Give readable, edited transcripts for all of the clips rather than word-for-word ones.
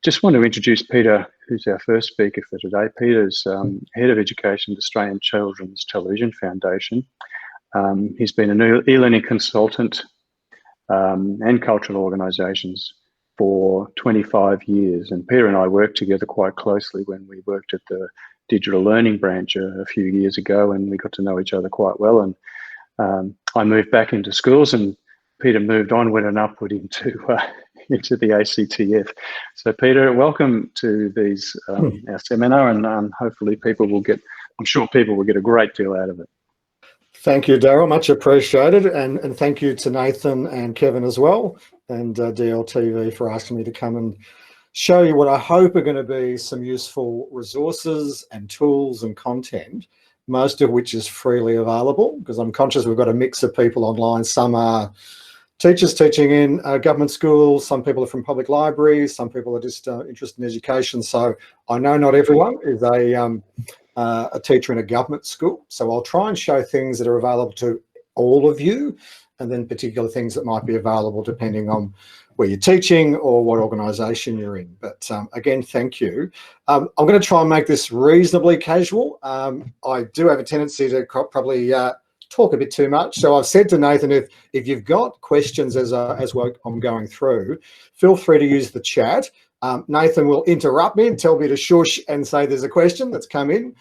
Just want to introduce Peter, who's our first speaker for today. Peter's Head of Education at Australian Children's Television Foundation. He's been an e-learning consultant and cultural organisations for 25 years. And Peter and I worked together quite closely when we worked at the digital learning branch a few years ago, and we got to know each other quite well. And I moved back into schools, and Peter moved onward and upward into the ACTF. So Peter, welcome to these our seminar, and hopefully I'm sure people will get a great deal out of it. Thank you, Daryl, much appreciated, and thank you to Nathan and Kevin as well, and DLTV for asking me to come and show you what I hope are going to be some useful resources and tools and content, most of which is freely available, because I'm conscious we've got a mix of people online. Some are teachers teaching in government schools, some people are from public libraries, some people are just interested in education. So I know not everyone is a teacher in a government school. So I'll try and show things that are available to all of you, and then particular things that might be available depending on where you're teaching or what organisation you're in. But again, thank you. I'm going to try and make this reasonably casual. I do have a tendency to probably talk a bit too much. So I've said to Nathan, if you've got questions as I'm going through, feel free to use the chat. Nathan will interrupt me and tell me to shush and say there's a question that's come in.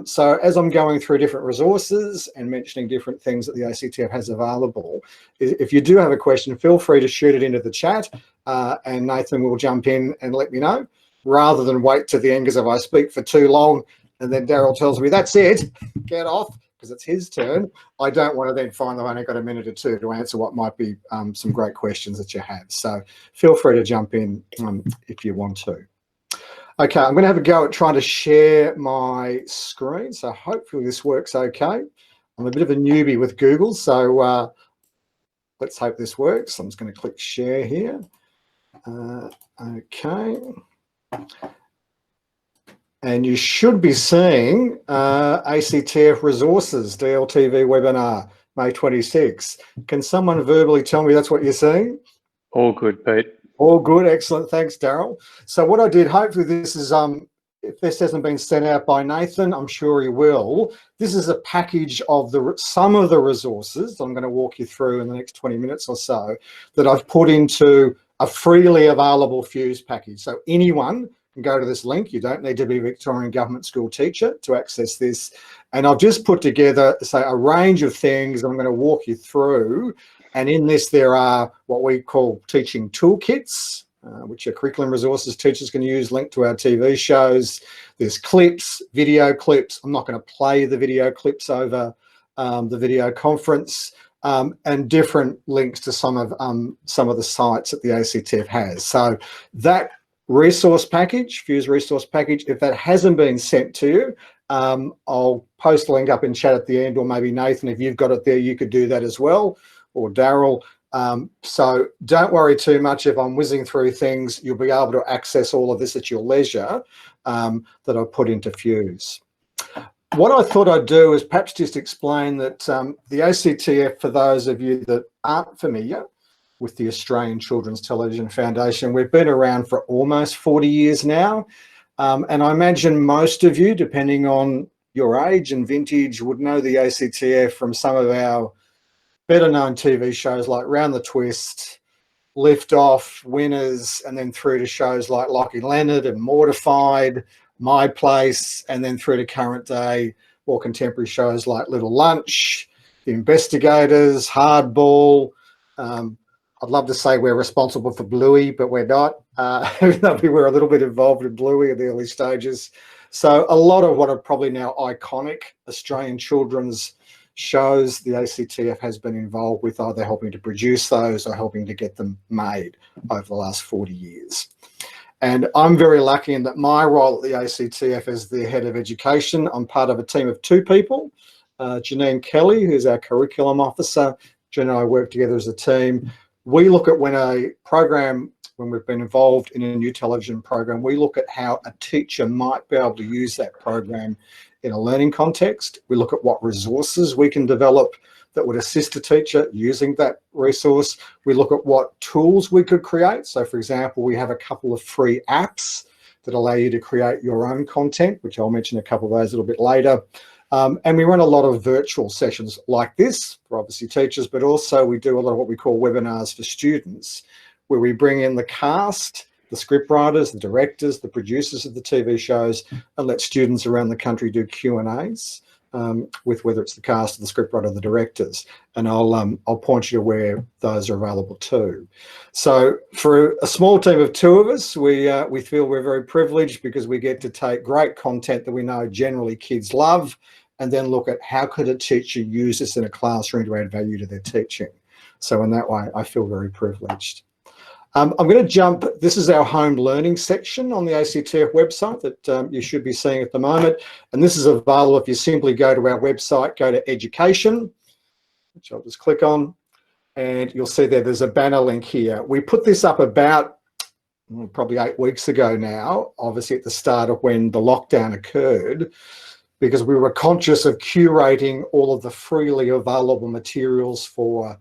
So as I'm going through different resources and mentioning different things that the ACTF has available, if you do have a question, feel free to shoot it into the chat, and Nathan will jump in and let me know, rather than wait to the end, because if I speak for too long and then Daryl tells me, that's it, get off, because it's his turn, I don't want to then find I've only got a minute or two to answer what might be some great questions that you have. So feel free to jump in if you want to. Okay, I'm going to have a go at trying to share my screen. So hopefully this works okay. I'm a bit of a newbie with Google, so let's hope this works. I'm just going to click share here. Okay. And you should be seeing ACTF Resources, DLTV webinar, May 26. Can someone verbally tell me that's what you're seeing? All good, Pete. All good, excellent. Thanks, Daryl. So what I did, hopefully this is, if this hasn't been sent out by Nathan, I'm sure he will. This is a package of some of the resources I'm going to walk you through in the next 20 minutes or so that I've put into a freely available Fuse package. So anyone can go to this link. You don't need to be a Victorian government school teacher to access this. And I've just put together, say, a range of things I'm going to walk you through. And in this, there are what we call teaching toolkits, which are curriculum resources teachers can use, linked to our TV shows. There's clips, video clips. I'm not going to play the video clips over the video conference, and different links to some of the sites that the ACTF has. So that resource package, Fuse resource package, if that hasn't been sent to you, I'll post the link up in chat at the end, or maybe Nathan, if you've got it there, you could do that as well, or Daryl. So don't worry too much if I'm whizzing through things. You'll be able to access all of this at your leisure that I've put into Fuse. What I thought I'd do is perhaps just explain that the ACTF, for those of you that aren't familiar with the Australian Children's Television Foundation, we've been around for almost 40 years now. And I imagine most of you, depending on your age and vintage, would know the ACTF from some of our better known TV shows like Round the Twist, Lift Off, Winners, and then through to shows like Lockie Leonard and Mortified, My Place, and then through to current day, more contemporary shows like Little Lunch, The Investigators, Hardball. I'd love to say we're responsible for Bluey, but we're not. Even though we were a little bit involved in Bluey in the early stages. So a lot of what are probably now iconic Australian children's shows, the ACTF has been involved with, either helping to produce those or helping to get them made over the last 40 years. And I'm very lucky in that my role at the ACTF as the head of education, I'm part of a team of 2 people. Janine Kelly, who's our curriculum officer. Jen and I work together as a team. We look at when we've been involved in a new television program, we look at how a teacher might be able to use that program in a learning context. We look at what resources we can develop that would assist a teacher using that resource. We look at what tools we could create. So for example, we have a couple of free apps that allow you to create your own content, which I'll mention a couple of those a little bit later. And we run a lot of virtual sessions like this for obviously teachers, but also we do a lot of what we call webinars for students, where we bring in the cast, the script writers, the directors, the producers of the TV shows, and let students around the country do Q&As with whether it's the cast, or the script writer, or the directors. And I'll point you to where those are available too. So for a small team of 2 of us, we feel we're very privileged because we get to take great content that we know generally kids love, and then look at how could a teacher use this in a classroom to add value to their teaching. So in that way, I feel very privileged. I'm going to jump, this is our home learning section on the ACTF website that you should be seeing at the moment. And this is available if you simply go to our website, go to education, which I'll just click on, and you'll see there's a banner link here. We put this up about probably 8 weeks ago now, obviously at the start of when the lockdown occurred, because we were conscious of curating all of the freely available materials for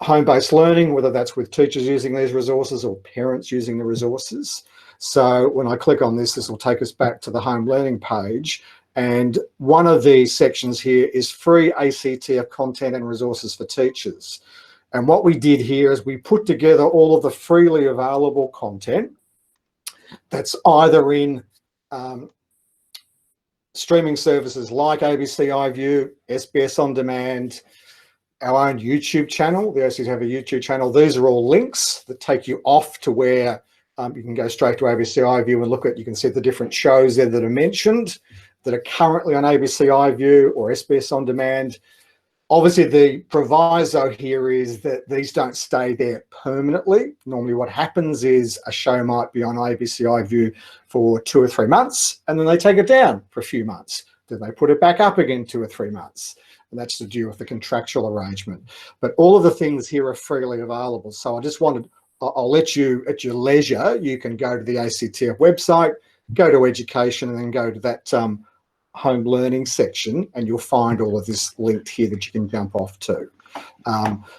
home-based learning, whether that's with teachers using these resources or parents using the resources. So when I click on this, this will take us back to the home learning page. And one of the sections here is free ACTF content and resources for teachers. And what we did here is we put together all of the freely available content that's either in streaming services like ABC iView, SBS On Demand, our own YouTube channel. We actually have a YouTube channel. These are all links that take you off to where you can go straight to ABC iView and look at, you can see the different shows there that are mentioned that are currently on ABC iView or SBS On Demand. Obviously, the proviso here is that these don't stay there permanently. Normally what happens is a show might be on ABC iView for 2 or 3 months, and then they take it down for a few months. Then they put it back up again 2 or 3 months. And that's to do with the contractual arrangement. But all of the things here are freely available. So I just wanted, I'll let you, at your leisure, you can go to the ACTF website, go to education, and then go to that home learning section, and you'll find all of this linked here that you can jump off to.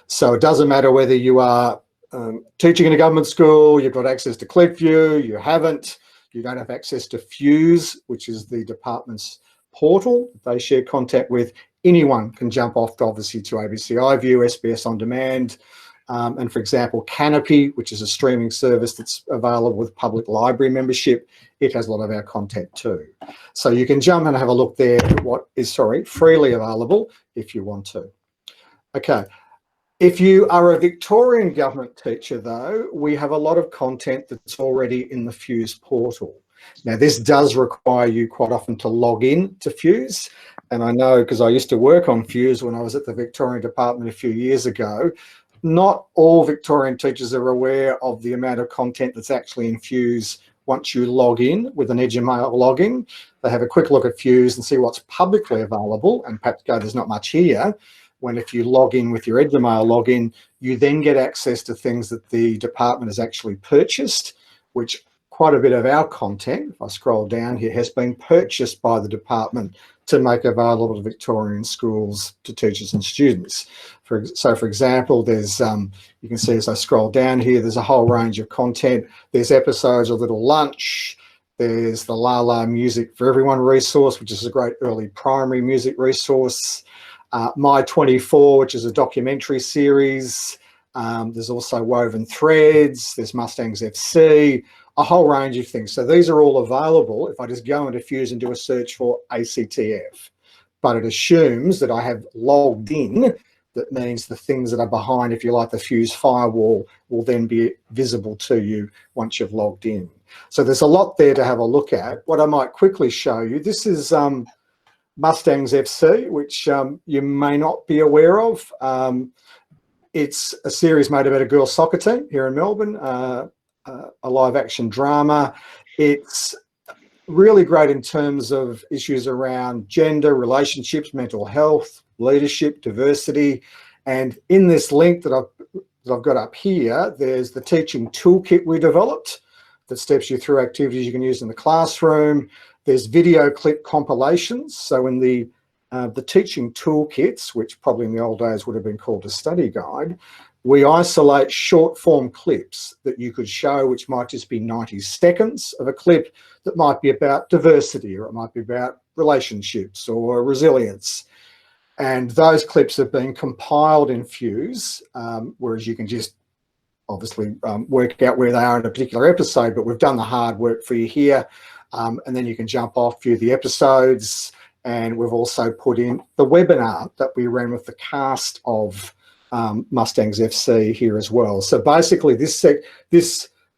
So it doesn't matter whether you are teaching in a government school, you've got access to ClickView, you haven't, you don't have access to Fuse, which is the department's portal they share content with. Anyone can jump off to, obviously, to ABC iView, SBS On Demand, and for example, Canopy, which is a streaming service that's available with public library membership. It has a lot of our content too. So you can jump and have a look there at what is, freely available if you want to. Okay. If you are a Victorian government teacher though, we have a lot of content that's already in the Fuse portal. Now this does require you quite often to log in to Fuse. And I know, because I used to work on Fuse when I was at the Victorian Department a few years ago, not all Victorian teachers are aware of the amount of content that's actually in Fuse once you log in with an Edumail login. They have a quick look at Fuse and see what's publicly available, and perhaps go, there's not much here. When if you log in with your Edumail login, you then get access to things that the department has actually purchased, which quite a bit of our content, if I scroll down here, has been purchased by the department to make available to Victorian schools, to teachers and students. So for example, there's, you can see as I scroll down here, there's a whole range of content. There's episodes of Little Lunch. There's the La La Music for Everyone resource, which is a great early primary music resource. My 24, which is a documentary series. There's also Woven Threads. There's Mustangs FC. A whole range of things. So these are all available if I just go into Fuse and do a search for ACTF. But it assumes that I have logged in. That means the things that are behind, if you like, the Fuse firewall will then be visible to you once you've logged in. So there's a lot there to have a look at. What I might quickly show you, this is Mustangs FC, which you may not be aware of. It's a series made about a girls' soccer team here in Melbourne. A live action drama. It's really great in terms of issues around gender, relationships, mental health, leadership, diversity. And in this link that I've got up here, there's the teaching toolkit we developed that steps you through activities you can use in the classroom. There's video clip compilations. So in the teaching toolkits, which probably in the old days would have been called a study guide, we isolate short form clips that you could show, which might just be 90 seconds of a clip that might be about diversity, or it might be about relationships or resilience. And those clips have been compiled in Fuse, whereas you can just obviously work out where they are in a particular episode, but we've done the hard work for you here. And then you can jump off, view the episodes, and we've also put in the webinar that we ran with the cast of Mustangs FC here as well. So basically this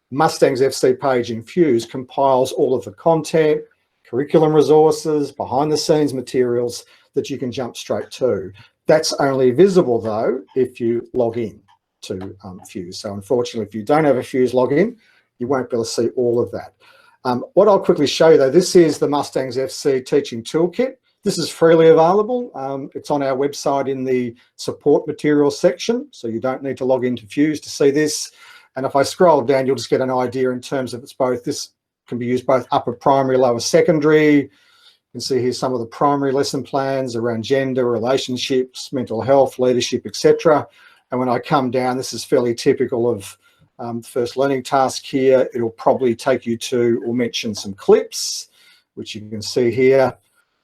Mustangs FC page in Fuse compiles all of the content, curriculum resources, behind the scenes materials that you can jump straight to. That's only visible though if you log in to Fuse. So unfortunately, if you don't have a Fuse login, you won't be able to see all of that. What I'll quickly show you though, this is the Mustangs FC teaching toolkit. This is freely available. It's on our website in the support materials section, so you don't need to log into Fuse to see this. And if I scroll down, you'll just get an idea in terms of this can be used both upper primary, lower secondary. You can see here some of the primary lesson plans around gender, relationships, mental health, leadership, etc. And when I come down, this is fairly typical of the first learning task here. It'll probably take you to, or mention some clips, which you can see here.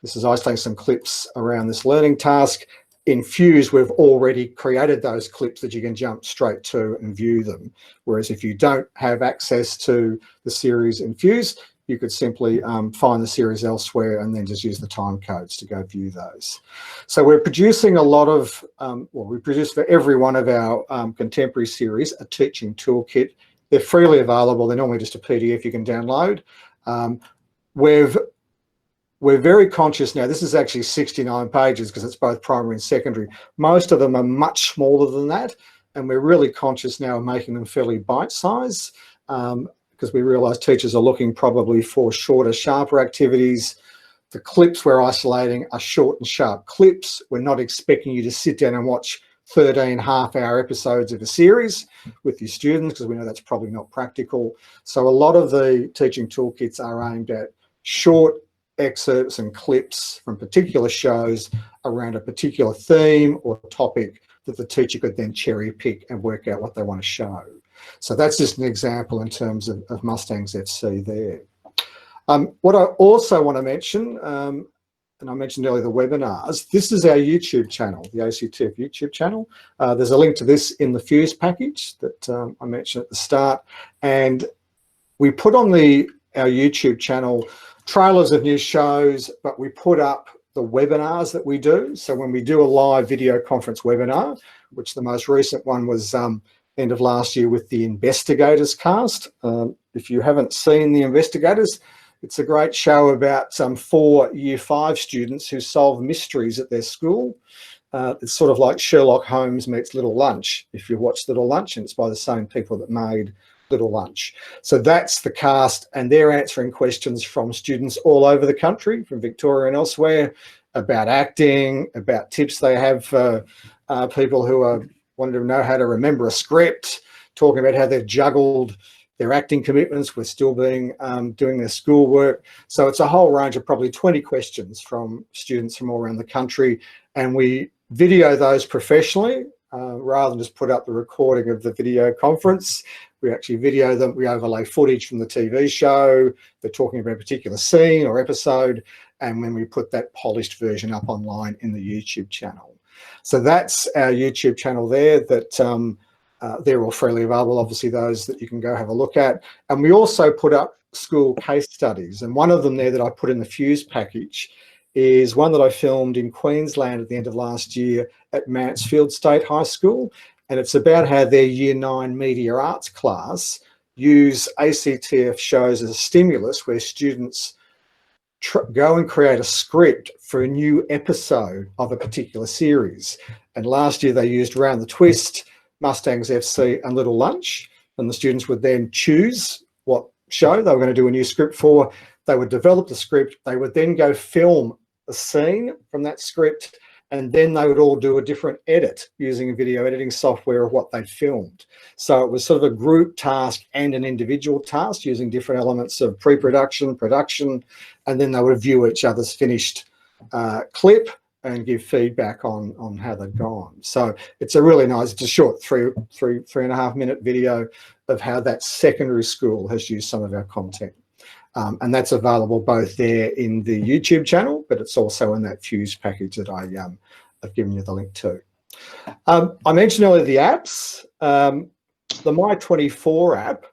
This is isolating some clips around this learning task. In Fuse, we've already created those clips that you can jump straight to and view them. Whereas if you don't have access to the series in Fuse, you could simply find the series elsewhere and then just use the time codes to go view those. So we're producing a lot of, we produce for every one of our contemporary series a teaching toolkit. They're freely available. They're normally just a PDF you can download. We're very conscious now, this is actually 69 pages because it's both primary and secondary. Most of them are much smaller than that, and we're really conscious now of making them fairly bite-sized because we realise teachers are looking probably for shorter, sharper activities. The clips we're isolating are short and sharp clips. We're not expecting you to sit down and watch 13 half-hour episodes of a series with your students because we know that's probably not practical. So a lot of the teaching toolkits are aimed at short excerpts and clips from particular shows around a particular theme or topic that the teacher could then cherry pick and work out what they want to show. So that's just an example in terms of Mustangs FC there. What I also want to mention, and I mentioned earlier the webinars, this is our YouTube channel, the ACTF YouTube channel. There's a link to this in the Fuse package that I mentioned at the start. And we put on our YouTube channel trailers of new shows, but we put up the webinars that we do. So when we do a live video conference webinar, which the most recent one was end of last year with the Investigators cast. If you haven't seen the Investigators, it's a great show about 4 Year 5 students who solve mysteries at their school. It's sort of like Sherlock Holmes meets Little Lunch, if you watch Little Lunch, and it's by the same people that made Little Lunch. So that's the cast, and they're answering questions from students all over the country, from Victoria and elsewhere, about acting, about tips they have for people who are wanting to know how to remember a script, talking about how they've juggled their acting commitments with still being doing their schoolwork. So it's a whole range of probably 20 questions from students from all around the country, and we video those professionally rather than just put up the recording of the video conference. We actually video them, we overlay footage from the TV show, they're talking about a particular scene or episode, and then we put that polished version up online in the YouTube channel. So that's our YouTube channel there that they're all freely available, obviously those that you can go have a look at. And we also put up school case studies, and one of them there that I put in the Fuse package is one that I filmed in Queensland at the end of last year at Mansfield State High School. And it's about how their Year 9 Media Arts class use ACTF shows as a stimulus where students go and create a script for a new episode of a particular series. And last year they used Round the Twist, Mustangs FC and Little Lunch. And the students would then choose what show they were going to do a new script for. They would develop the script. They would then go film a scene from that script and then they would all do a different edit using video editing software of what they'd filmed. So it was sort of a group task and an individual task using different elements of pre-production, production, and then they would view each other's finished clip and give feedback on how they've gone. So it's a really nice, it's a short three and a half minute video of how that secondary school has used some of our content. And that's available both there in the YouTube channel, but it's also in that Fuse package that I've given you the link to. I mentioned earlier the apps. The My24 app,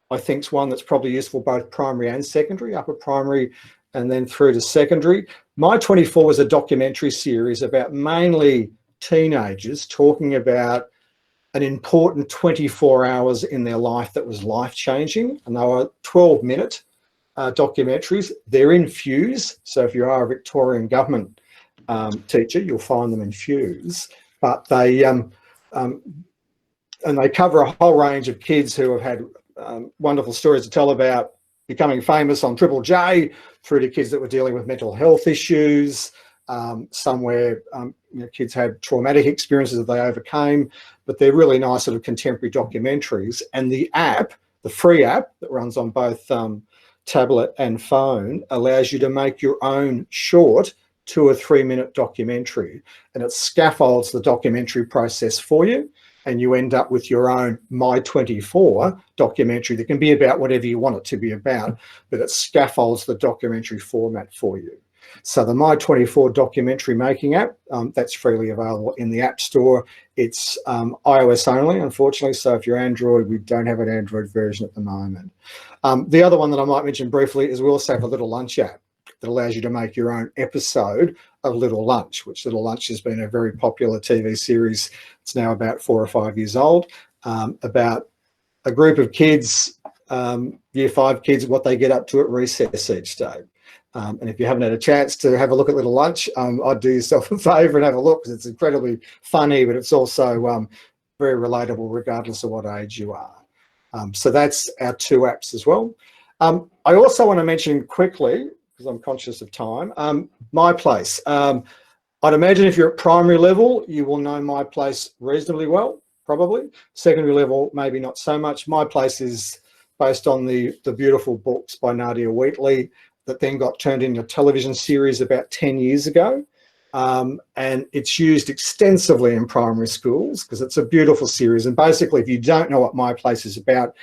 I think, is one that's probably useful both primary and secondary, upper primary and then through to secondary. My24 was a documentary series about mainly teenagers talking about an important 24 hours in their life that was life-changing, and they were 12-minute documentaries. They're in Fuse, so if you are a Victorian government teacher, you'll find them in Fuse. But they and they cover a whole range of kids who have had wonderful stories to tell about becoming famous on Triple J, through to kids that were dealing with mental health issues, some where kids had traumatic experiences that they overcame. But they're really nice sort of contemporary documentaries. And the app, the free app that runs on both tablet and phone, allows you to make your own short 2 or 3 minute documentary, and it scaffolds the documentary process for you, and you end up with your own My24 documentary that can be about whatever you want it to be about, but it scaffolds the documentary format for you. So the My24 documentary making app, that's freely available in the App Store. It's iOS only, unfortunately, so if you're Android, we don't have an Android version at the moment. The other one that I might mention briefly is we also have a Little Lunch app that allows you to make your own episode of Little Lunch, which Little Lunch has been a very popular TV series. It's now about 4 or 5 years old, about a group of kids, year 5 kids, what they get up to at recess each day. And if you haven't had a chance to have a look at Little Lunch, I'd do yourself a favour and have a look, because it's incredibly funny, but it's also very relatable regardless of what age you are. So that's our 2 apps as well. I also want to mention quickly, because I'm conscious of time, My Place. I'd imagine if you're at primary level, you will know My Place reasonably well, probably. Secondary level, maybe not so much. My Place is based on the beautiful books by Nadia Wheatley that then got turned into a television series about 10 years ago. And it's used extensively in primary schools because it's a beautiful series. And basically, if you don't know what My Place is about,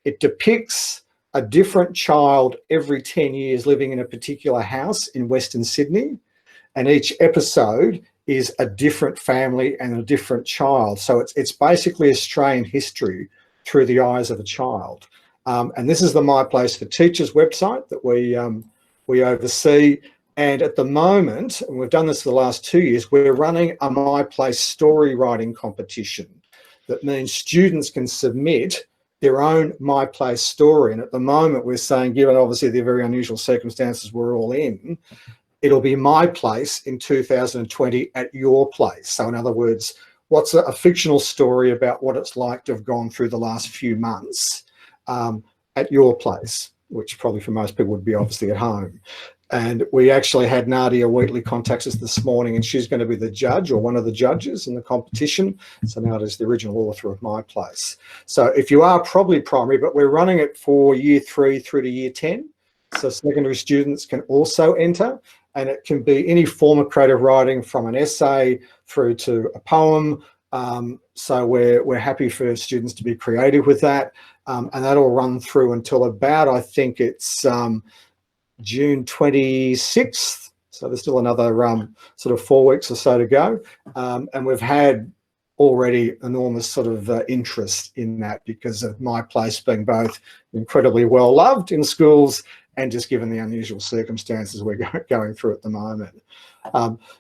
it depicts a different child every 10 years living in a particular house in Western Sydney. And each episode is a different family and a different child. So it's basically Australian history through the eyes of a child. And this is the My Place for Teachers website that we oversee. And at the moment, and we've done this for the last 2 years, we're running a My Place story writing competition. That means students can submit their own My Place story. And at the moment, we're saying, given obviously the very unusual circumstances we're all in, it'll be My Place in 2020 at your place. So in other words, what's a fictional story about what it's like to have gone through the last few months at your place, which probably for most people would be obviously at home. And we actually had Nadia Wheatley contact us this morning, and she's going to be the judge or one of the judges in the competition. So Nadia's the original author of My Place. So if you are probably primary, but we're running it for year 3 through to year 10. So secondary students can also enter, and it can be any form of creative writing from an essay through to a poem. So we're happy for students to be creative with that. And that'll run through until about, I think it's June 26th. So there's still another sort of 4 weeks or so to go. And we've had already enormous sort of interest in that because of My Place being both incredibly well loved in schools and just given the unusual circumstances we're going through at the moment.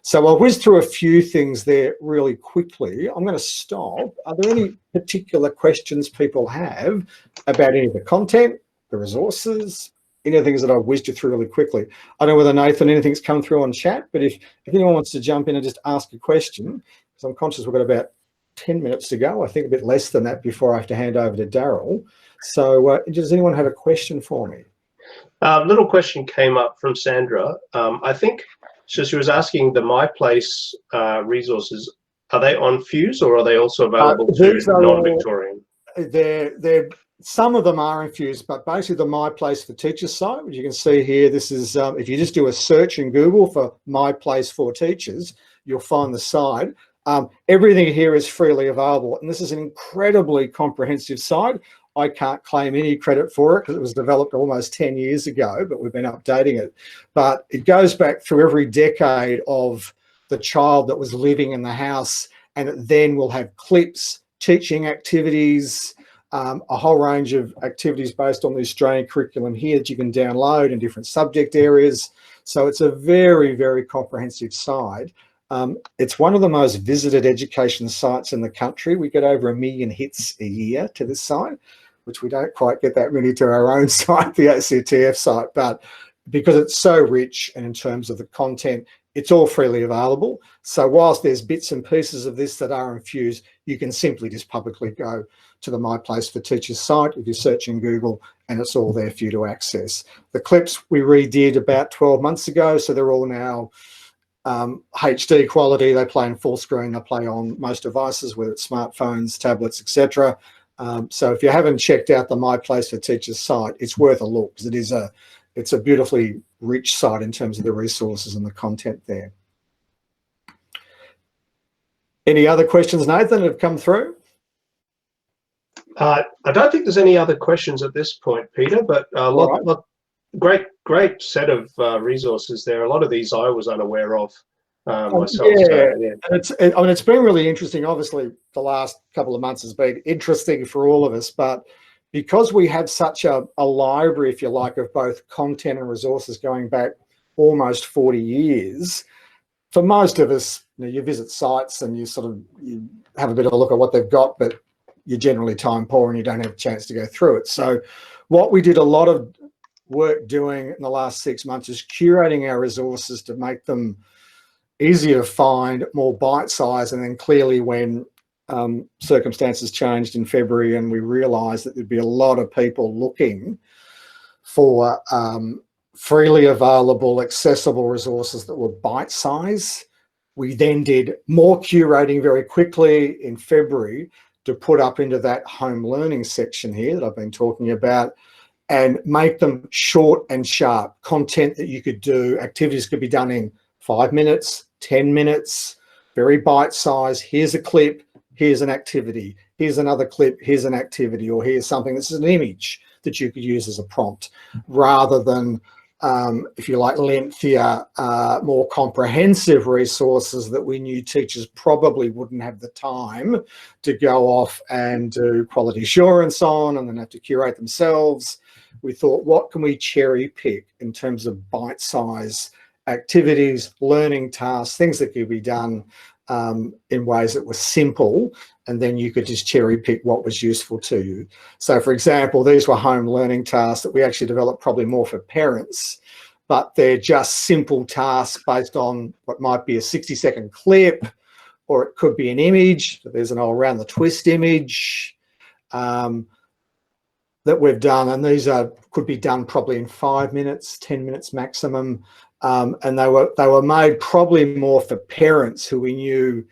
So I'll whiz through a few things there really quickly. I'm going to stop. Are there any particular questions people have about any of the content, the resources, any of the things that I've whizzed you through really quickly? I don't know whether, Nathan, anything's come through on chat, but if anyone wants to jump in and just ask a question, because I'm conscious we've got about 10 minutes to go, I think a bit less than that before I have to hand over to Daryl. So does anyone have a question for me? Little question came up from Sandra. I think So she was asking the My Place resources, are they on Fuse or are they also available to non-Victorian? They're some of them are infused, but basically the My Place for Teachers site, which you can see here, this is, if you just do a search in Google for My Place for Teachers, you'll find the site. Everything here is freely available, and this is an incredibly comprehensive site. I can't claim any credit for it because it was developed almost 10 years ago, but we've been updating it. But it goes back through every decade of the child that was living in the house, and it then will have clips, teaching activities, a whole range of activities based on the Australian curriculum here that you can download in different subject areas. So it's a very, very comprehensive site. It's one of the most visited education sites in the country. We get over 1 million hits a year to this site, which we don't quite get that many to our own site, the ACTF site, but because it's so rich and in terms of the content, it's all freely available. So whilst there's bits and pieces of this that are infused, you can simply just publicly go to the My Place for Teachers site if you search in Google, and it's all there for you to access. The clips we redid about 12 months ago, so they're all now HD quality. They play in full screen, they play on most devices, whether it's smartphones, tablets, etc. So if you haven't checked out the My Place for Teachers site, it's worth a look because it's a beautifully rich site in terms of the resources and the content there. Any other questions, Nathan, that have come through? I don't think there's any other questions at this point, Peter, but great set of resources there. A lot of these I was unaware of myself. Yeah, so, yeah. And it's been really interesting. Obviously, the last couple of months has been interesting for all of us, but because we have such a library, if you like, of both content and resources going back almost 40 years, for most of us, you visit sites and you have a bit of a look at what they've got, but you're generally time poor and you don't have a chance to go through it. So what we did a lot of work doing in the last 6 months is curating our resources to make them easier to find, more bite-sized, and then clearly when circumstances changed in February and we realised that there'd be a lot of people looking for freely available, accessible resources that were bite-sized, we then did more curating very quickly in February to put up into that home learning section here that I've been talking about, and make them short and sharp. Content that you could do, activities could be done in 5 minutes, 10 minutes, very bite-sized. Here's a clip, here's an activity, here's another clip, here's an activity, or here's something that's an image that you could use as a prompt, rather than, if you like, lengthier, more comprehensive resources that we knew teachers probably wouldn't have the time to go off and do quality assurance on and then have to curate themselves. We thought, what can we cherry pick in terms of bite-size activities, learning tasks, things that could be done in ways that were simple, and then you could just cherry pick what was useful to you. So for example, these were home learning tasks that we actually developed probably more for parents, but they're just simple tasks based on what might be a 60-second clip, or it could be an image. There's an old round the twist image that we've done, and these could be done probably in 5 minutes, 10 minutes maximum. And they were made probably more for parents who we knew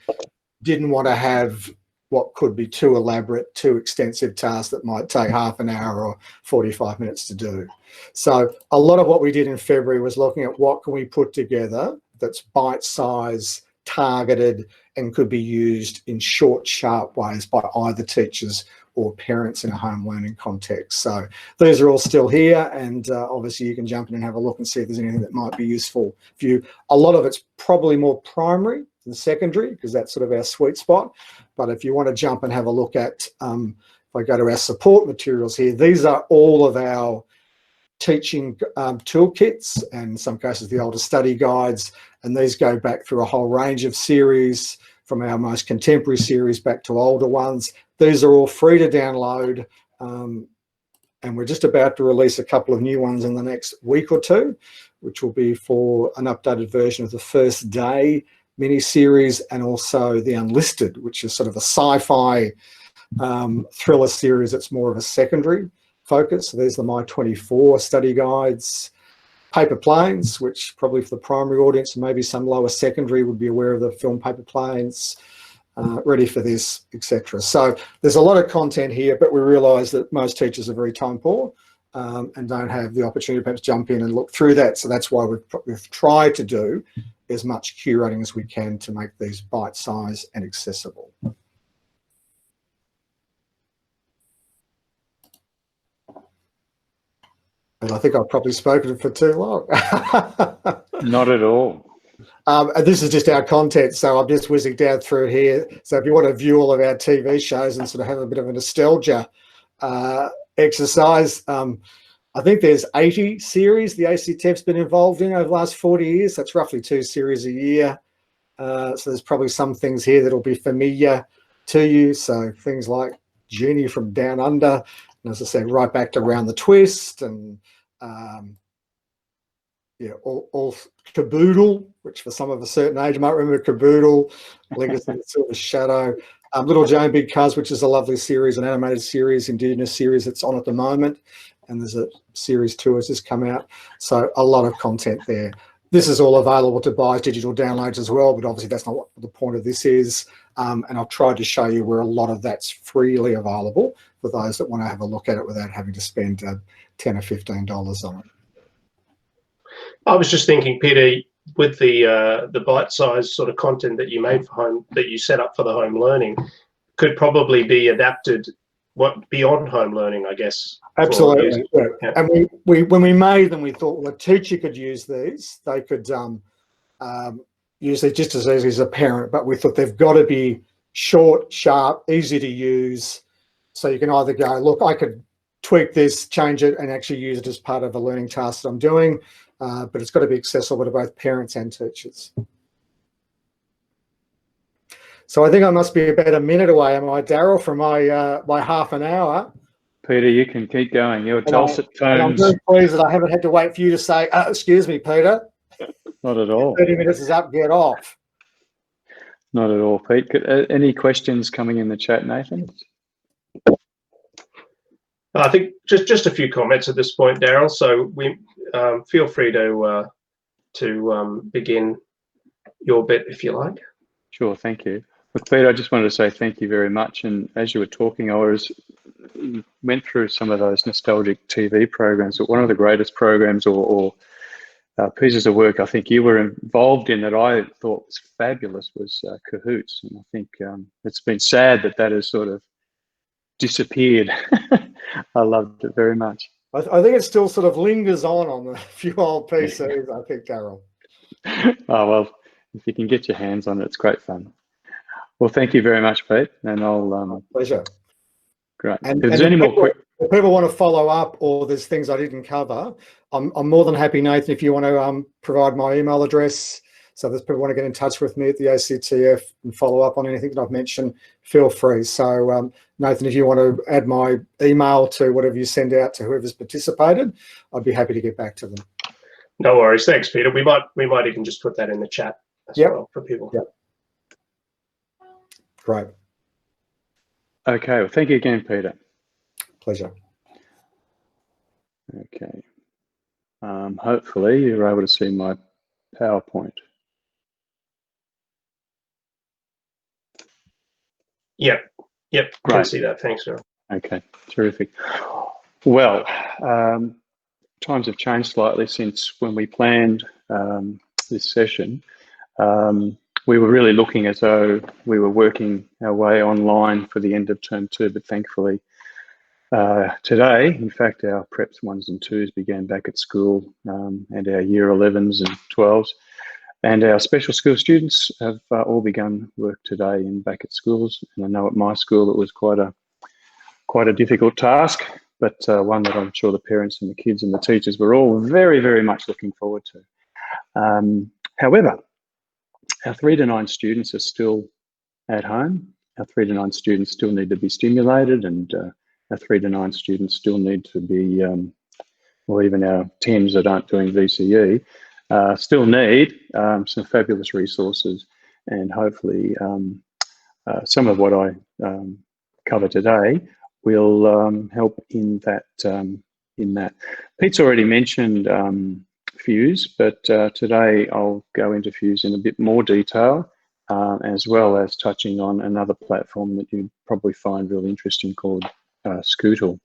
didn't want to have what could be too elaborate, too extensive tasks that might take half an hour or 45 minutes to do. So a lot of what we did in February was looking at what can we put together that's bite-sized, targeted, and could be used in short, sharp ways by either teachers or parents in a home learning context. So these are all still here, and obviously you can jump in and have a look and see if there's anything that might be useful for you. A lot of it's probably more primary than secondary because that's sort of our sweet spot. But if you want to jump and have a look at, if I go to our support materials here, these are all of our teaching toolkits, and in some cases the older study guides, and these go back through a whole range of series, from our most contemporary series back to older ones. These are all free to download, and we're just about to release a couple of new ones in the next week or two, which will be for an updated version of the First Day mini-series, and also the Unlisted, which is sort of a sci-fi thriller series that's more of a secondary focus. So there's the My 24 study guides. paper planes, which probably for the primary audience and maybe some lower secondary would be aware of the film paper planes, ready for this, etc. So there's a lot of content here, but we realise that most teachers are very time poor and don't have the opportunity to perhaps jump in and look through that. So that's why we've tried to do as much curating as we can to make these bite-sized and accessible. And I think I've probably spoken for too long. Not at all. And this is just our content, so I'm just whizzing down through here. So if you want to view all of our TV shows and sort of have a bit of a nostalgia exercise, I think there's 80 series the ACTF's been involved in over the last 40 years. That's roughly 2 series a year. So there's probably some things here that'll be familiar to you. So things like Genie from Down Under, and as I said, right back to Round the Twist, and yeah, all Caboodle, which for some of a certain age might remember Caboodle, Legacy of the Silver Shadow, Little Joan Big Cuz, which is a lovely series, an animated series, Indigenous series that's on at the moment, and there's a series 2 has just come out. So a lot of content there. This is all available to buy as digital downloads as well, but obviously that's not what the point of this is. And I've tried to show you where a lot of that's freely available for those that want to have a look at it without having to spend $10 or $15 on it. I was just thinking, Peter, with the bite-sized sort of content that you made for home, that you set up for the home learning, could probably be adapted beyond home learning, I guess. Absolutely. Yeah. Yeah. And when we made them, we thought, well, a teacher could use these. They could use these just as easy as a parent, but we thought they've got to be short, sharp, easy to use. So you can either go, look, I could tweak this, change it, and actually use it as part of a learning task that I'm doing. But it's got to be accessible to both parents and teachers. So I think I must be about a minute away, am I, Daryl, from my half an hour? Peter, you can keep going. Your dulcet tones. And I'm very pleased that I haven't had to wait for you to say, excuse me, Peter. Not at all. 30 minutes is up, get off. Not at all, Pete. Any questions coming in the chat, Nathan? I think just a few comments at this point, Daryl. So we feel free to begin your bit if you like. Sure, thank you. Look, Peter, I just wanted to say thank you very much. And as you were talking, I went through some of those nostalgic TV programs, but one of the greatest programs or pieces of work I think you were involved in that I thought was fabulous was Cahoots. And I think it's been sad that that has sort of disappeared. I loved it very much. I think it still sort of lingers on a few old PCs, I think, Daryl. Oh, well, if you can get your hands on it, it's great fun. Well, thank you very much, Pete, and I'll... Pleasure. Great. And if there's any more quick... If people want to follow up or there's things I didn't cover, I'm more than happy, Nathan, if you want to provide my email address. So if there's people want to get in touch with me at the ACTF and follow up on anything that I've mentioned, feel free. So Nathan, if you want to add my email to whatever you send out to whoever's participated, I'd be happy to get back to them. No worries. Thanks, Peter. We might even just put that in the chat as well for people. Yep. Great. Okay. Well, thank you again, Peter. Pleasure. Okay. Hopefully you're able to see my PowerPoint. Yep. Great. Can see that. Thanks, Daryl. Okay. Terrific. Well, times have changed slightly since when we planned this session. We were really looking as though we were working our way online for the end of term 2, but thankfully today, in fact, our preps 1s and 2s began back at school, and our year 11s and 12s, and our special school students have all begun work today and back at schools. And I know at my school it was quite a difficult task, but one that I'm sure the parents and the kids and the teachers were all very, very much looking forward to. However, our 3 to 9 students are still at home. Our 3 to 9 students still need to be stimulated, and our 3 to 9 students still need to be, or even our 10s that aren't doing VCE, still need some fabulous resources, and hopefully some of what I cover today will help in that. Pete's already mentioned Fuse, but today I'll go into Fuse in a bit more detail, as well as touching on another platform that you probably find really interesting called Scootle.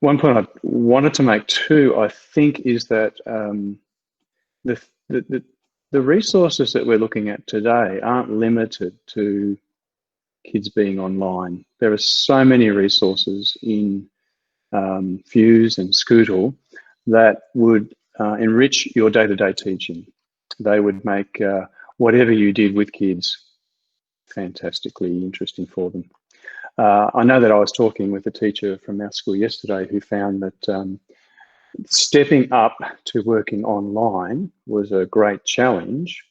One point I wanted to make too, I think, is that the resources that we're looking at today aren't limited to kids being online. There are so many resources in Fuse and Scootle that would enrich your day-to-day teaching. They would make whatever you did with kids fantastically interesting for them. I know that I was talking with a teacher from our school yesterday who found that stepping up to working online was a great challenge,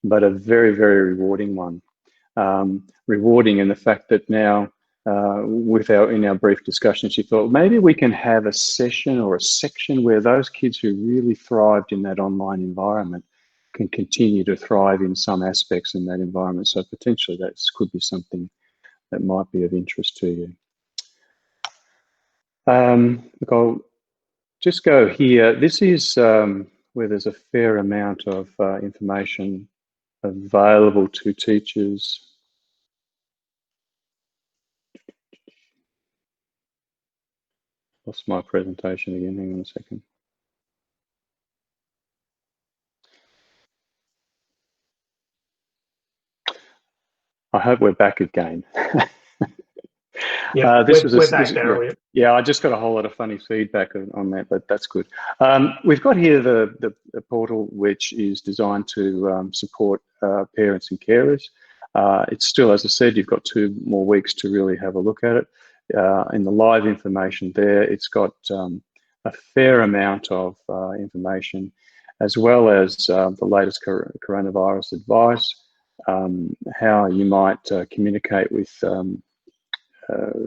but a very, very rewarding one. Rewarding in the fact that now, in our brief discussion, she thought maybe we can have a session or a section where those kids who really thrived in that online environment can continue to thrive in some aspects in that environment. So potentially that could be something that might be of interest to you. Look, I'll just go here. This is where there's a fair amount of information available to teachers. Lost my presentation again, hang on a second. I hope we're back again. Yeah, we're back, Daryl. Yeah, I just got a whole lot of funny feedback on that, but that's good. We've got here the portal, which is designed to support parents and carers. It's still, as I said, you've got 2 more weeks to really have a look at it. In the live information there, it's got a fair amount of information, as well as the latest coronavirus advice, how you might communicate with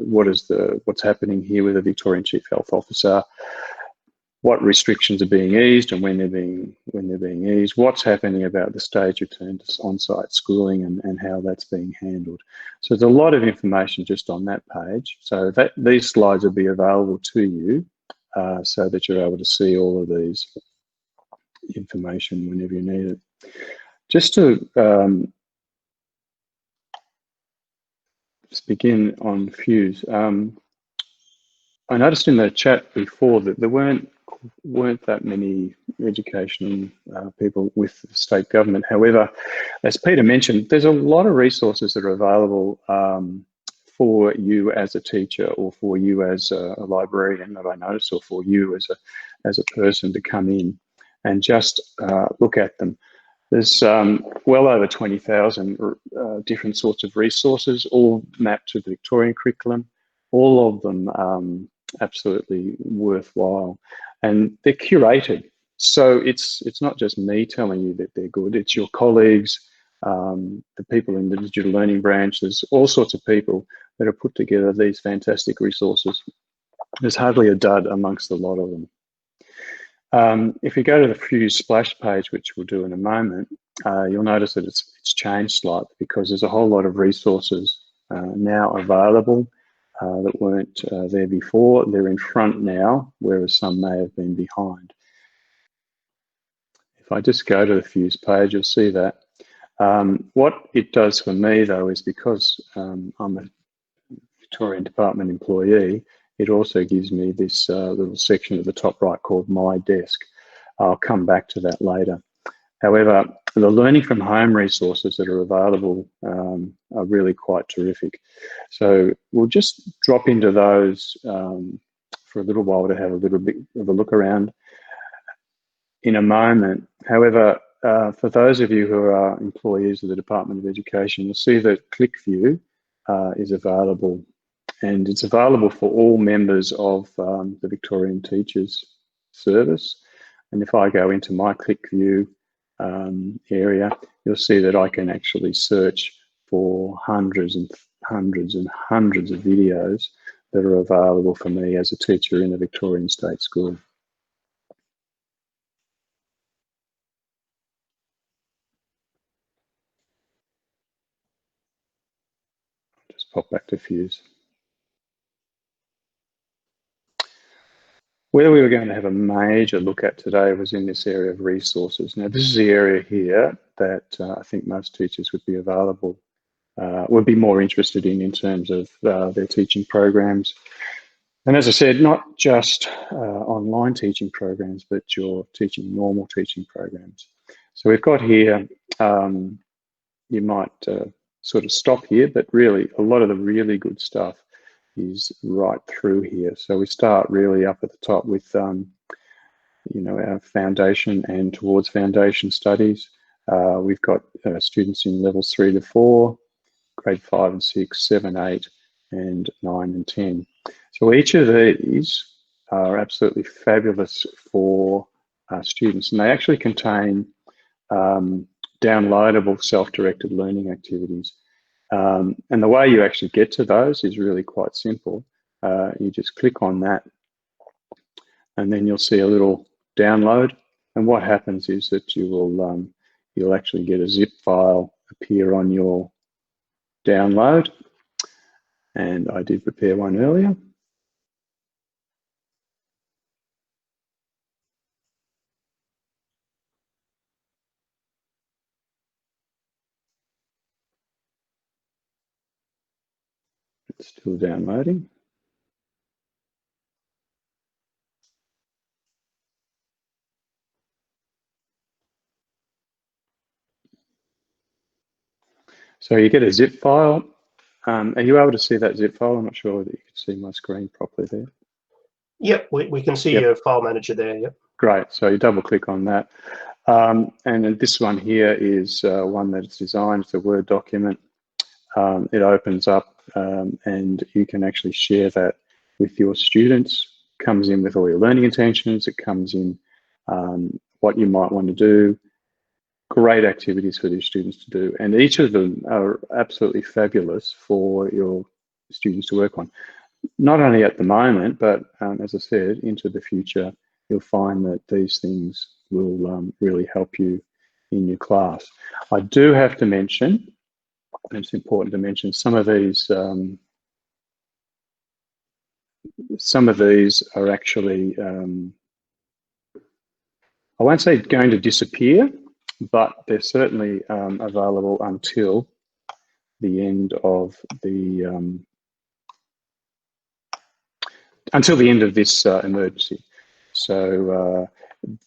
what's happening here with the Victorian Chief Health Officer, what restrictions are being eased and when they're being eased, what's happening about the stage return to on-site schooling and how that's being handled. So there's a lot of information just on that page. So these slides will be available to you so that you're able to see all of these information whenever you need it. Just to begin on Fuse, I noticed in the chat before that there weren't that many education people with the state government. However, as Peter mentioned, there's a lot of resources that are available for you as a teacher, or for you as a librarian that I noticed, or for you as a person to come in and just look at them. There's well over 20,000 different sorts of resources, all mapped to the Victorian curriculum, all of them absolutely worthwhile, and they're curated. So it's not just me telling you that they're good, it's your colleagues, the people in the digital learning branch. There's all sorts of people that have put together these fantastic resources. There's hardly a dud amongst a lot of them. If you go to the Fuse splash page, which we'll do in a moment, you'll notice that it's changed slightly, because there's a whole lot of resources now available that weren't there before. They're in front now, whereas some may have been behind. If I just go to the Fuse page, you'll see that. What it does for me, though, is because I'm a Victorian Department employee, it also gives me this little section at the top right called My Desk. I'll come back to that later. However, the learning from home resources that are available are really quite terrific. So we'll just drop into those for a little while to have a little bit of a look around in a moment. However, for those of you who are employees of the Department of Education, you'll see that ClickView is available, and it's available for all members of the Victorian Teachers Service. And if I go into my ClickView area, you'll see that I can actually search for hundreds and hundreds and hundreds of videos that are available for me as a teacher in a Victorian state school. Just pop back to Fuse. Where we were going to have a major look at today was in this area of resources. Now, this is the area here that I think most teachers would be would be more interested in terms of their teaching programs. And as I said, not just online teaching programs, but your normal teaching programs. So we've got here, you might sort of stop here, but really a lot of the really good stuff is right through here. So we start really up at the top with, you know, our foundation and towards foundation studies. We've got students in levels 3 to 4, grade 5 and 6, 7, 8, and 9 and 10. So each of these are absolutely fabulous for students, and they actually contain downloadable self-directed learning activities. And the way you actually get to those is really quite simple. You just click on that, and then you'll see a little download. And what happens is that you will you'll actually get a zip file appear on your download. And I did prepare one earlier. It's still downloading. So you get a zip file. Are you able to see that zip file? I'm not sure whether you can see my screen properly there. Yep, we can see your file manager there. Yep. Great. So you double click on that. And then this one here is one that's designed. It's a Word document. It opens up and you can actually share that with your students. It comes in with all your learning intentions. It comes in what you might want to do. Great activities for these students to do. And each of them are absolutely fabulous for your students to work on. Not only at the moment, but as I said, into the future, you'll find that these things will really help you in your class. I do have to mention, and it's important to mention, some of these are actually, I won't say going to disappear, but they're certainly available until the end of the this emergency. So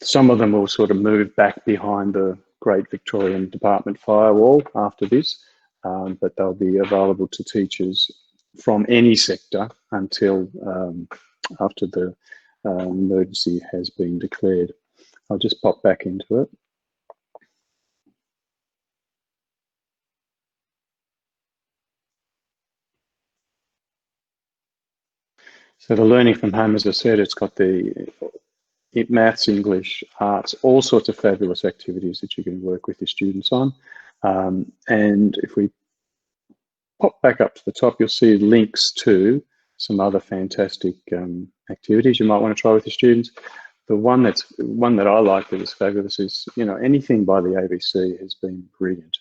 some of them will sort of move back behind the Great Victorian Department firewall after this, but they'll be available to teachers from any sector until after the emergency has been declared. I'll just pop back into it. So the learning from home, as I said, it's got the maths, English, arts, all sorts of fabulous activities that you can work with your students on. And if we pop back up to the top, you'll see links to some other fantastic activities you might want to try with your students. The one that I like that is fabulous is, you know, anything by the ABC has been brilliant.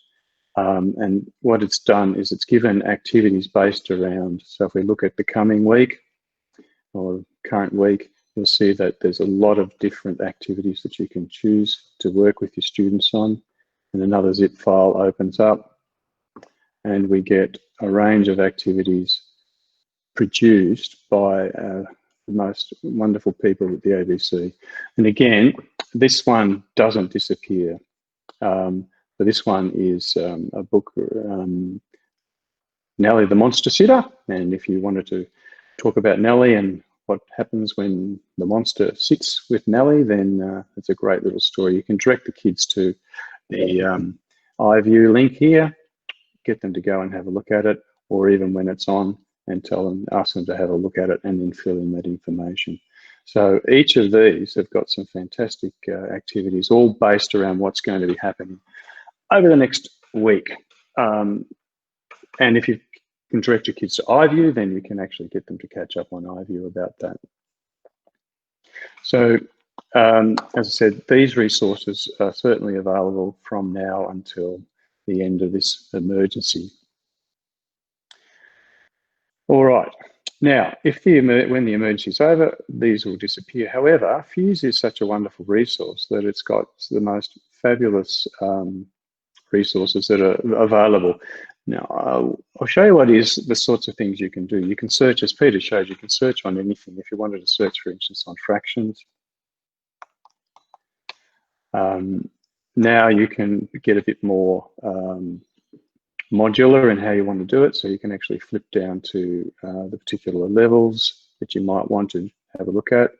And what it's done is it's given activities based around, so if we look at the coming week or current week, you'll see that there's a lot of different activities that you can choose to work with your students on. And another zip file opens up and we get a range of activities produced by the most wonderful people at the ABC. And again, this one doesn't disappear. But this one is a book, Nellie the Monster Sitter. And if you wanted to talk about Nellie and what happens when the monster sits with Nellie, then it's a great little story. You can direct the kids to the iView link here, get them to go and have a look at it, or even when it's on, and ask them to have a look at it and then fill in that information. So each of these have got some fantastic activities, all based around what's going to be happening over the next week. And if you can direct your kids to iView, then you can actually get them to catch up on iView about that. So as I said, these resources are certainly available from now until the end of this emergency. All right, Now, when the emergency is over, these will disappear. However, Fuse is such a wonderful resource that it's got the most fabulous resources that are available. Now, I'll show you what is the sorts of things you can do. You can search, as Peter showed, you can search on anything. If you wanted to search, for instance, on fractions, now you can get a bit more modular in how you want to do it. So you can actually flip down to the particular levels that you might want to have a look at.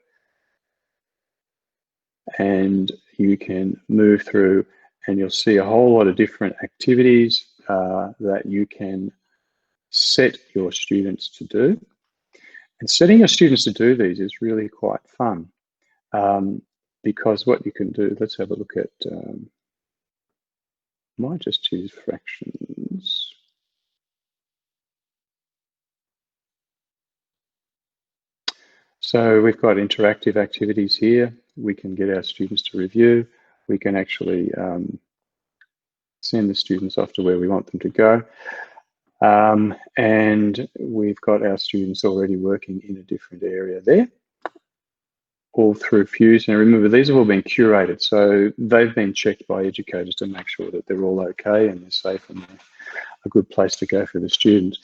And you can move through and you'll see a whole lot of different activities that you can set your students to do. And setting your students to do these is really quite fun because what you can do, let's have a look at, might just choose fractions. So we've got interactive activities here. We can get our students to review. We can actually send the students off to where we want them to go. And we've got our students already working in a different area there, all through Fuse. Now remember, these have all been curated, so they've been checked by educators to make sure that they're all okay and they're safe and they're a good place to go for the students.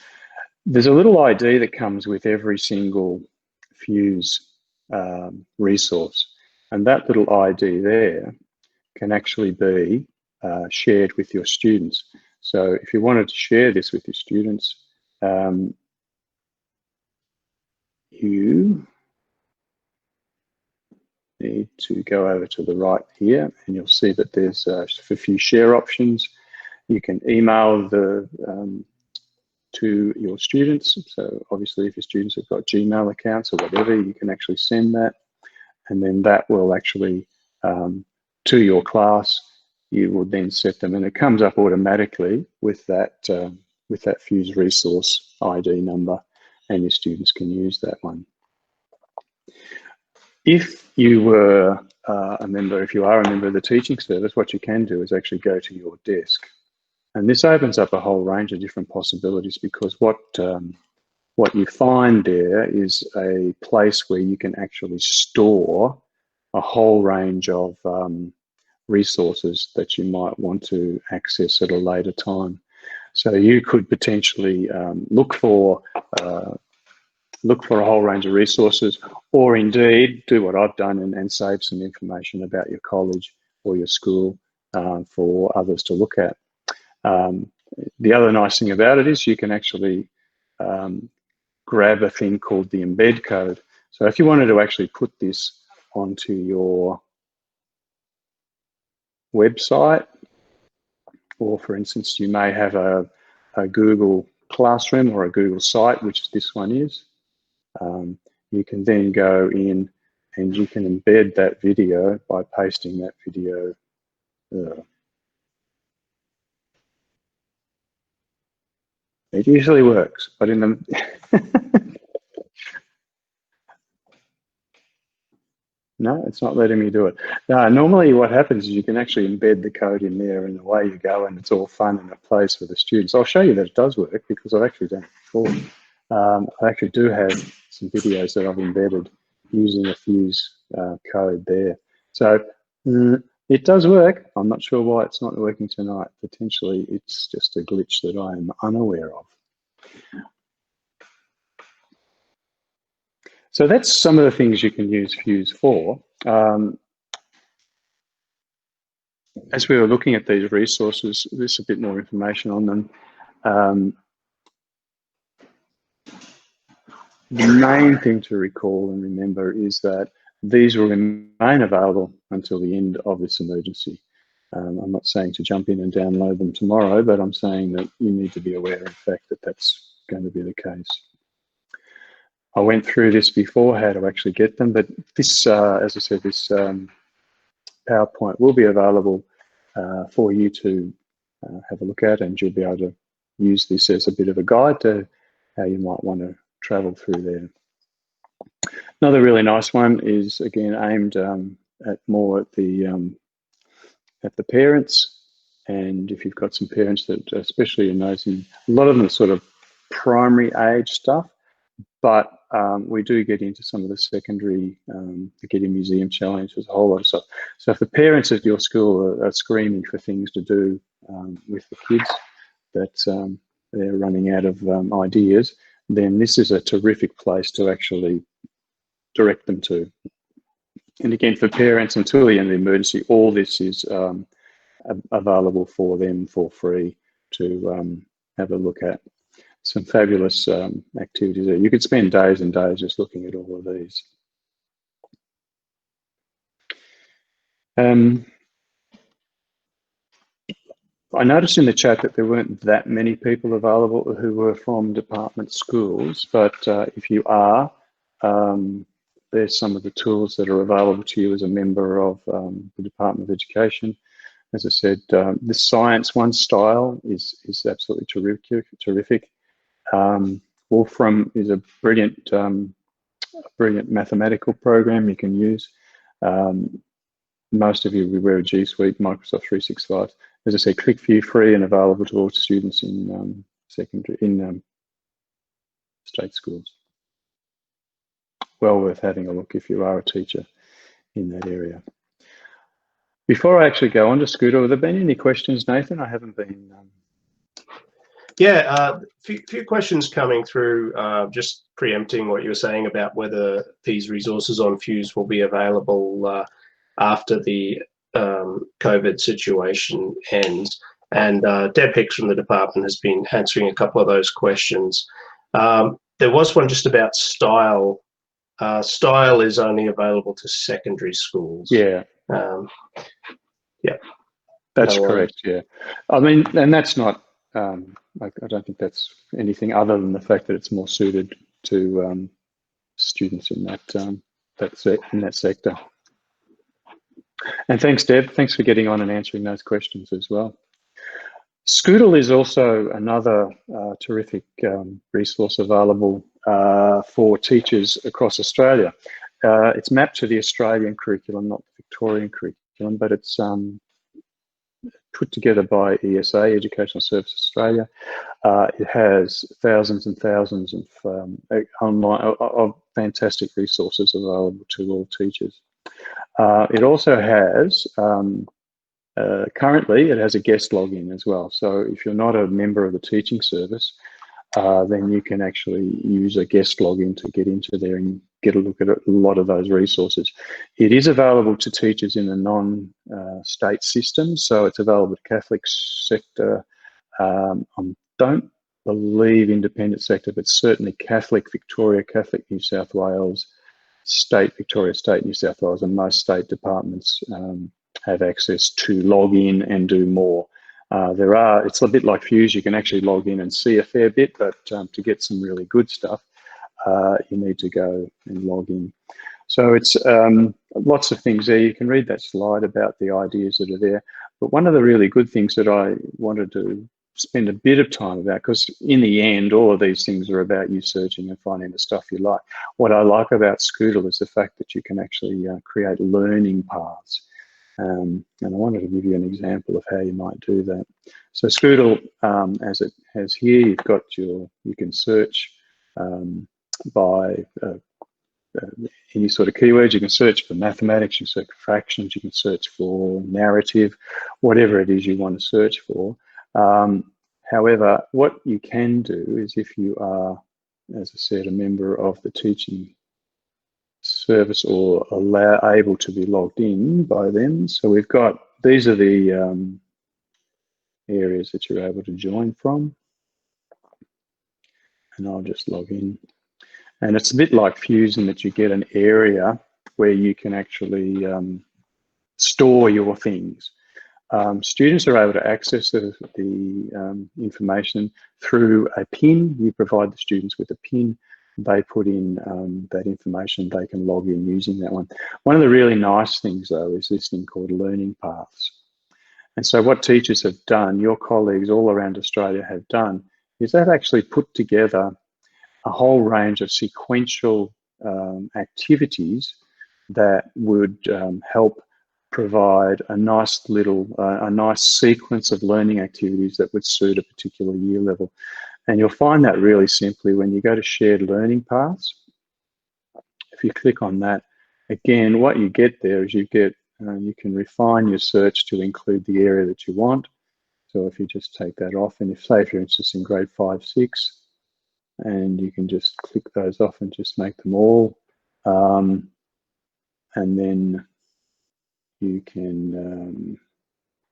There's a little ID that comes with every single Fuse resource, and that little ID there can actually be shared with your students. So if you wanted to share this with your students, you need to go over to the right here and you'll see that there's a few share options. You can email to your students. So obviously if your students have got Gmail accounts or whatever, you can actually send that, and then that will actually to your class. You will then set them, and it comes up automatically with that Fuse resource ID number, and your students can use that one. If you were a member, if you are a member of the teaching service, what you can do is actually go to your desk. And this opens up a whole range of different possibilities, because what you find there is a place where you can actually store a whole range of resources that you might want to access at a later time. So you could potentially look for a whole range of resources, or indeed do what I've done and save some information about your college or your school for others to look at. The other nice thing about it is you can actually grab a thing called the embed code. So if you wanted to actually put this onto your website, or for instance, you may have a Google Classroom or a Google site, which this one is, you can then go in and you can embed that video by pasting that video. It usually works, but in the no, it's not letting me do it. No, normally what happens is you can actually embed the code in there and away you go, and it's all fun and it plays for the students. I'll show you that it does work because I've actually done it before. I actually do have some videos that I've embedded using a Fuse code there. So it does work. I'm not sure why it's not working tonight. Potentially it's just a glitch that I am unaware of. So that's some of the things you can use Fuse for. As we were looking at these resources, there's a bit more information on them. The main thing to recall and remember is that these will remain available until the end of this emergency. I'm not saying to jump in and download them tomorrow, but I'm saying that you need to be aware, in fact, that that's going to be the case. I went through this before, how to actually get them, but this, as I said, this PowerPoint will be available for you to have a look at, and you'll be able to use this as a bit of a guide to how you might want to travel through there. Another really nice one is, again, aimed at more at the parents, and if you've got some parents that, especially in those, a lot of them are sort of primary age stuff, but we do get into some of the secondary, the Getting Museum Challenge, there's a whole lot of stuff. So if the parents at your school are screaming for things to do with the kids, that they're running out of ideas, then this is a terrific place to actually direct them to. And again, for parents, until the end of the emergency, all this is available for them for free to have a look at. Some fabulous activities there. You could spend days and days just looking at all of these. I noticed in the chat that there weren't that many people available who were from department schools, but if you are, there's some of the tools that are available to you as a member of the Department of Education. As I said, the Science One style is absolutely terrific. Wolfram is a brilliant mathematical program you can use. Most of you will be aware of G Suite, Microsoft 365. As I say, click view free and available to all students in state schools. Well worth having a look if you are a teacher in that area. Before I actually go on to Scooter, have there been any questions, Nathan? I haven't been. Yeah, few questions coming through, just preempting what you were saying about whether these resources on Fuse will be available after the COVID situation ends. And Deb Hicks from the department has been answering a couple of those questions. There was one just about style. Style is only available to secondary schools. Yeah. Yeah. That's correct, yeah. I mean, and that's not, I don't think that's anything other than the fact that it's more suited to students in that sector. And thanks, Deb. Thanks for getting on and answering those questions as well. Scoodle is also another terrific resource available for teachers across Australia. It's mapped to the Australian curriculum, not the Victorian curriculum, but it's put together by ESA, Educational Services Australia. It has thousands and thousands of online fantastic resources available to all teachers. It also has, currently, it has a guest login as well. So if you're not a member of the teaching service, then you can actually use a guest login to get into there and get a look at a lot of those resources. It is available to teachers in the non-state system, so it's available to Catholic sector. I don't believe independent sector, but certainly Catholic Victoria, Catholic New South Wales, State Victoria, State New South Wales, and most state departments have access to log in and do more. It's a bit like Fuse, you can actually log in and see a fair bit, but to get some really good stuff, you need to go and log in. So it's lots of things there. You can read that slide about the ideas that are there. But one of the really good things that I wanted to spend a bit of time about, because in the end, all of these things are about you searching and finding the stuff you like. What I like about Scoodle is the fact that you can actually create learning paths. And I wanted to give you an example of how you might do that. So Scoodle, as it has here, you've got you can search by any sort of keywords. You can search for mathematics, you can search for fractions, you can search for narrative, whatever it is you want to search for. However, what you can do is if you are, as I said, a member of the teaching service or able to be logged in by them. So we've got, these are the areas that you're able to join from. And I'll just log in. And it's a bit like Fuse in that you get an area where you can actually store your things. Students are able to access the information through a PIN. You provide the students with a PIN. They put in that information, they can log in using that one. One of the really nice things though is this thing called learning paths. And so what teachers have done, your colleagues all around Australia have done, is they've actually put together a whole range of sequential activities that would help provide a nice little, a nice sequence of learning activities that would suit a particular year level. And you'll find that really simply when you go to shared learning paths. If you click on that, again, what you get there is you can refine your search to include the area that you want. So if you just take that off, and if, say, for instance, in grade 5, 6, and you can just click those off and just make them all. And then you can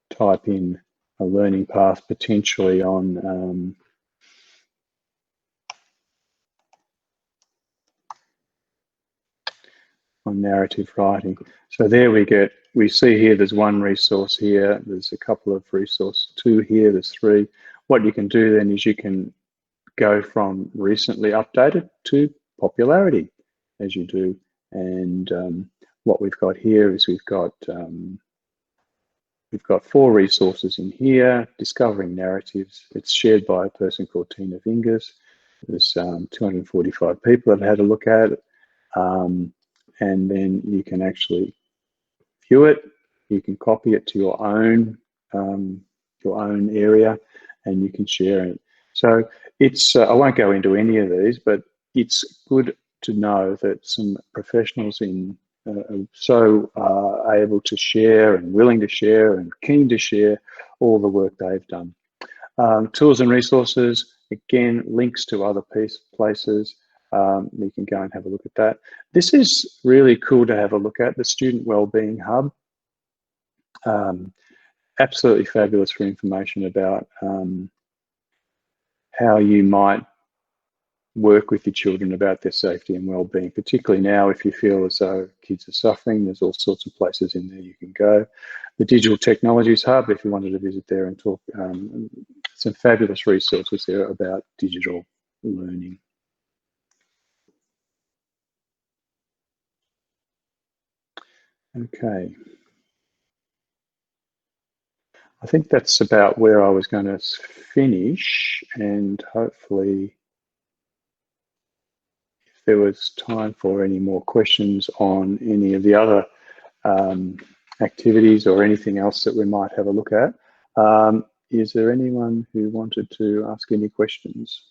type in a learning path potentially on narrative writing. So there we see here there's one resource here, there's a couple of resources, 2 here, there's 3. What you can do then is you can go from recently updated to popularity as you do. And what we've got here is we've got 4 resources in here. Discovering narratives. It's shared by a person called Tina Vingas. There's 245 people that had a look at it. And then you can actually view it. You can copy it to your own area, and you can share it. So it's I won't go into any of these, but it's good to know that some professionals are so able to share and willing to share and keen to share all the work they've done. Tools and resources, again, links to other places. You can go and have a look at that. This is really cool to have a look at, the Student Wellbeing Hub. Absolutely fabulous for information about how you might work with your children about their safety and well-being, particularly now if you feel as though kids are suffering. There's all sorts of places in there you can go. The Digital Technologies Hub, if you wanted to visit there and talk, some fabulous resources there about digital learning. Okay. I think that's about where I was going to finish, and hopefully if there was time for any more questions on any of the other activities or anything else that we might have a look at. Is there anyone who wanted to ask any questions?